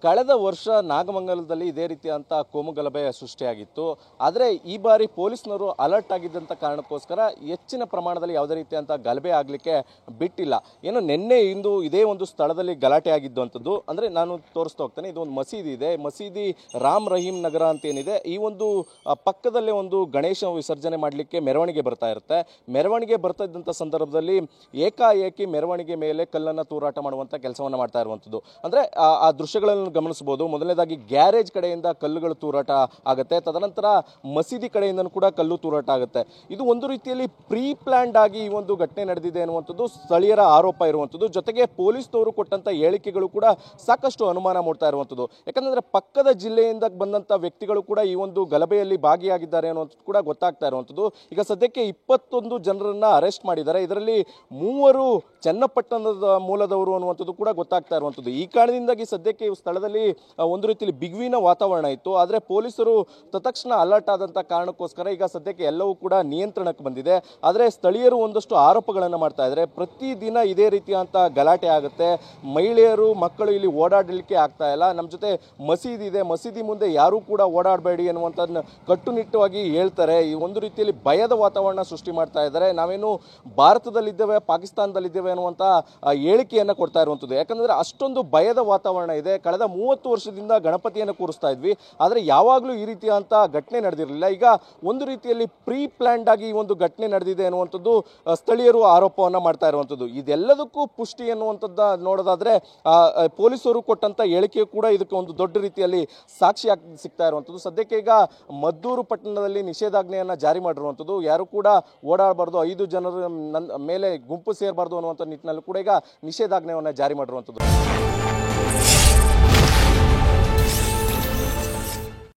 ಕಳೆದ ವರ್ಷ ನಾಗಮಂಗಲದಲ್ಲಿ ಇದೇ ರೀತಿಯಂತ ಕೋಮುಗಲಭೆ ಸೃಷ್ಟಿಯಾಗಿತ್ತು. ಆದರೆ ಈ ಬಾರಿ ಪೊಲೀಸ್ನವರು ಅಲರ್ಟ್ ಆಗಿದ್ದಂಥ ಕಾರಣಕ್ಕೋಸ್ಕರ ಹೆಚ್ಚಿನ ಪ್ರಮಾಣದಲ್ಲಿ ಯಾವುದೇ ರೀತಿಯಂತ ಗಲಭೆ ಆಗಲಿಕ್ಕೆ ಬಿಟ್ಟಿಲ್ಲ. ಏನು ನಿನ್ನೆ ಇಂದು ಇದೇ ಒಂದು ಸ್ಥಳದಲ್ಲಿ ಗಲಾಟೆ ಆಗಿದ್ದಂಥದ್ದು. ಅಂದರೆ ನಾನು ತೋರಿಸ್ತಾ ಹೋಗ್ತೇನೆ, ಇದು ಒಂದು ಮಸೀದಿ ಇದೆ, ಮಸೀದಿ ರಾಮ್ ರಹೀಂ ನಗರ ಅಂತ ಏನಿದೆ, ಈ ಒಂದು ಪಕ್ಕದಲ್ಲೇ ಒಂದು ಗಣೇಶ ವಿಸರ್ಜನೆ ಮಾಡಲಿಕ್ಕೆ ಮೆರವಣಿಗೆ ಬರ್ತಾ ಇರುತ್ತೆ. ಮೆರವಣಿಗೆ ಬರ್ತಾ ಇದ್ದಂಥ ಸಂದರ್ಭದಲ್ಲಿ ಏಕಾಏಕಿ ಮೆರವಣಿಗೆ ಮೇಲೆ ಕಲ್ಲನ್ನು ತೂರಾಟ ಮಾಡುವಂಥ ಕೆಲಸವನ್ನು ಮಾಡ್ತಾ ಇರುವಂಥದ್ದು. ಅಂದರೆ ಆ ದೃಶ್ಯಗಳನ್ನು ಗಮನಿಸಬಹುದು. ಮೊದಲನೇದಾಗಿ ಗ್ಯಾರೇಜ್ ಕಡೆಯಿಂದ ಕಲ್ಲುಗಳು ತೂರಾಟ ಆಗುತ್ತೆ, ತದನಂತರ ಮಸೀದಿ ಕಡೆಯಿಂದನೂ ಕೂಡ ಕಲ್ಲು ತೂರಾಟ ಆಗುತ್ತೆ. ಇದು ಒಂದು ರೀತಿಯಲ್ಲಿ ಪ್ರೀ ಪ್ಲಾನ್ಡ್ ಆಗಿ ಈ ಒಂದು ಘಟನೆ ನಡೆದಿದೆ ಅನ್ನುವಂಥದ್ದು ಸ್ಥಳೀಯರ ಆರೋಪ ಇರುವಂಥದ್ದು. ಜೊತೆಗೆ ಪೊಲೀಸ್ನವರು ಕೊಟ್ಟಂಥ ಹೇಳಿಕೆಗಳು ಕೂಡ ಸಾಕಷ್ಟು ಅನುಮಾನ ಮೂಡ್ತಾ ಇರುವಂಥದ್ದು. ಯಾಕಂದರೆ ಪಕ್ಕದ ಜಿಲ್ಲೆಯಿಂದ ಬಂದಂಥ ವ್ಯಕ್ತಿಗಳು ಕೂಡ ಈ ಒಂದು ಗಲಭೆಯಲ್ಲಿ ಭಾಗಿಯಾಗಿದ್ದಾರೆ ಅನ್ನುವಂಥದ್ದು ಕೂಡ ಗೊತ್ತಾಗ್ತಾ ಇರುವಂಥದ್ದು. ಈಗ ಸದ್ಯಕ್ಕೆ 21 ಜನರನ್ನ ಅರೆಸ್ಟ್ ಮಾಡಿದ್ದಾರೆ. ಇದರಲ್ಲಿ 3 ಚನ್ನಪಟ್ಟಣದ ಮೂಲದವರು ಅನ್ನುವಂಥದ್ದು ಕೂಡ ಗೊತ್ತಾಗ್ತಾ ಇರುವಂಥದ್ದು. ಈ ಕಾರಣದಿಂದಾಗಿ ಸದ್ಯಕ್ಕೆ ಈ ಸ್ಥಳದಲ್ಲಿ ಒಂದು ರೀತಿಯಲ್ಲಿ ಬಿಗುವಿನ ವಾತಾವರಣ ಇತ್ತು. ಆದರೆ ಪೊಲೀಸರು ತತ್ಕ್ಷಣ ಅಲರ್ಟ್ ಆದಂಥ ಕಾರಣಕ್ಕೋಸ್ಕರ ಈಗ ಸದ್ಯಕ್ಕೆ ಎಲ್ಲವೂ ಕೂಡ ನಿಯಂತ್ರಣಕ್ಕೆ ಬಂದಿದೆ. ಆದರೆ ಸ್ಥಳೀಯರು ಒಂದಷ್ಟು ಆರೋಪಗಳನ್ನು ಮಾಡ್ತಾ ಇದ್ದಾರೆ. ಪ್ರತಿದಿನ ಇದೇ ರೀತಿಯಂಥ ಗಲಾಟೆ ಆಗುತ್ತೆ, ಮಹಿಳೆಯರು ಮಕ್ಕಳು ಇಲ್ಲಿ ಓಡಾಡಲಿಕ್ಕೆ ಆಗ್ತಾ ಇಲ್ಲ, ನಮ್ಮ ಜೊತೆ ಮಸೀದಿ ಇದೆ, ಮಸೀದಿ ಮುಂದೆ ಯಾರೂ ಕೂಡ ಓಡಾಡಬೇಡಿ ಅನ್ನುವಂಥದ್ದನ್ನ ಕಟ್ಟುನಿಟ್ಟವಾಗಿ ಹೇಳ್ತಾರೆ. ಈ ಒಂದು ರೀತಿಯಲ್ಲಿ ಭಯದ ವಾತಾವರಣ ಸೃಷ್ಟಿ ಮಾಡ್ತಾ ಇದ್ದಾರೆ. ನಾವೇನು ಭಾರತದಲ್ಲಿದ್ದೇವೆ, ಪಾಕಿಸ್ತಾನದಲ್ಲಿದ್ದೇವೆ ಅನ್ನುವಂಥ ಹೇಳಿಕೆಯನ್ನು ಕೊಡ್ತಾ ಇರುವಂಥದ್ದು. ಯಾಕಂದರೆ ಅಷ್ಟೊಂದು ಭಯದ ವಾತಾವರಣ ಇದೆ. ಕಳೆದ 30 ವರ್ಷದಿಂದ ಗಣಪತಿಯನ್ನು ಕೂರಿಸ್ತಾ ಇದ್ವಿ, ಆದರೆ ಯಾವಾಗಲೂ ಈ ರೀತಿಯಂಥ ಘಟನೆ ನಡೆದಿರಲಿಲ್ಲ. ಈಗ ಒಂದು ರೀತಿಯಲ್ಲಿ ಪ್ರೀ ಪ್ಲಾನ್ಡ್ ಆಗಿ ಈ ಒಂದು ಘಟನೆ ನಡೆದಿದೆ ಅನ್ನುವಂಥದ್ದು ಸ್ಥಳೀಯರು ಆರೋಪವನ್ನು ಮಾಡ್ತಾ ಇರುವಂಥದ್ದು. ಇದೆಲ್ಲದಕ್ಕೂ ಪುಷ್ಟಿ ಅನ್ನುವಂಥದ್ದು ನೋಡೋದಾದರೆ ಪೊಲೀಸರು ಕೊಟ್ಟಂಥ ಹೇಳಿಕೆ ಕೂಡ ಇದಕ್ಕೆ ಒಂದು ದೊಡ್ಡ ರೀತಿಯಲ್ಲಿ ಸಾಕ್ಷಿಯಾಗಿ ಸಿಗ್ತಾ ಇರುವಂಥದ್ದು. ಸದ್ಯಕ್ಕೆ ಈಗ ಮದ್ದೂರು ಪಟ್ಟಣದಲ್ಲಿ ನಿಷೇಧಾಜ್ಞೆಯನ್ನು ಜಾರಿ ಮಾಡಿರುವಂಥದ್ದು. ಯಾರು ಕೂಡ ಓಡಾಡಬಾರ್ದು, 5 ಜನರ ಮೇಲೆ ಗುಂಪು ಸೇರಬಾರ್ದು ಅನ್ನುವಂಥ ನಿಟ್ಟಿನಲ್ಲಿ ಕೂಡ ಈಗ ನಿಷೇಧಾಜ್ಞೆಯನ್ನು ಜಾರಿ ಮಾಡಿರುವಂಥದ್ದು.